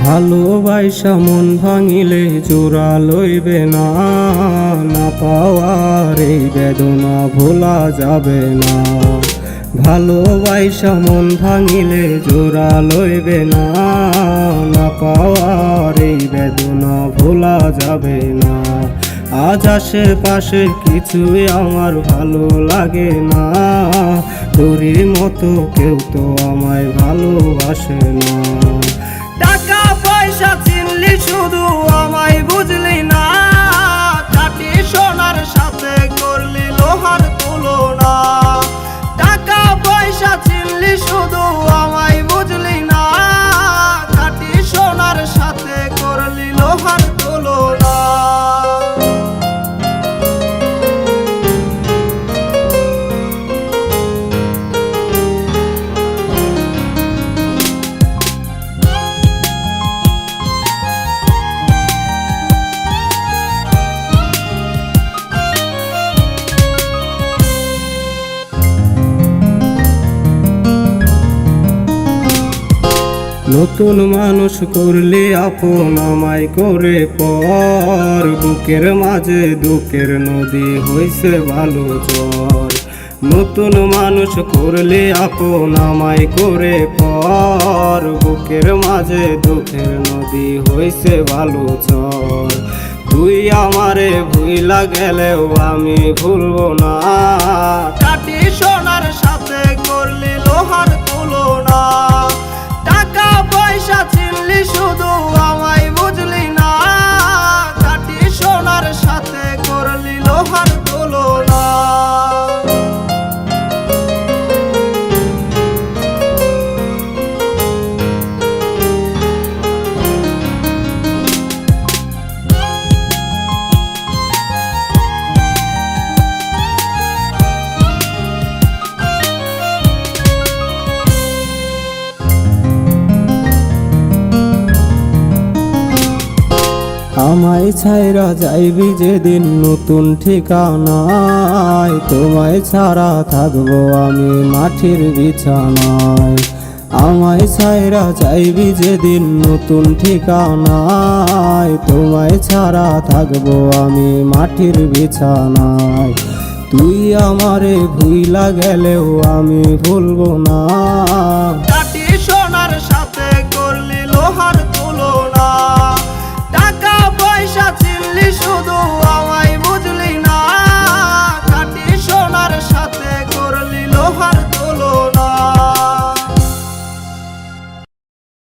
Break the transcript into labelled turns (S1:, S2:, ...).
S1: ভালোবাসা মন ভাঙিলে জোড়া লইবে না, না পাওয়ার এই বেদনা ভোলা যাবে না। ভালোবাসা মন ভাঙিলে জোড়া লইবে না, না পাওয়ার এই বেদনা ভোলা যাবে না। আজ আশেপাশে কিছুই আমার ভালো লাগে না, তোরই মতো কেউ তো আমায় ভালোবাসে না। টাকা পয়সা চিনলি শুধু আমায় বুঝলি না, খাঁটি সোনার সাথে করলি লোহার তুলনা। টাকা পয়সা চিনলি শুধু আমায় বুঝলি না, খাঁটি সোনার সাথে করলি লোহার তুলনা। নতুন মানুষ করলে আপন আমায় করে পর, বুকের মাঝে দুঃখের নদী হইছে ভালো জ্বর। নতুন মানুষ করলে আপন আমায় করে পর, বুকের মাঝে দুঃখের নদী হইছে ভালো জ্বর। তুই আমারে ভুইলা গেলেও আমি ভুলবো না, খাঁটি সোনার সাথে করলি লোহার তুলনা। টাকা পয়সা চিনলি শুধু আমায় বুঝলি না, খাঁটি সোনার সাথে করলি লোহার তুলনা। আমায় ছাইরা যাইবি যেদিন নতুন ঠিকানায়, তোমায় ছাড়া থাকবো আমি মাটির বিছানায়। আমায় ছাইরা যাইবি যেদিন নতুন ঠিকানায়, তোমায় ছাড়া থাকবো আমি মাটির বিছানায়। তুই আমারে ভুইলা গেলেও আমি ভুলবো না।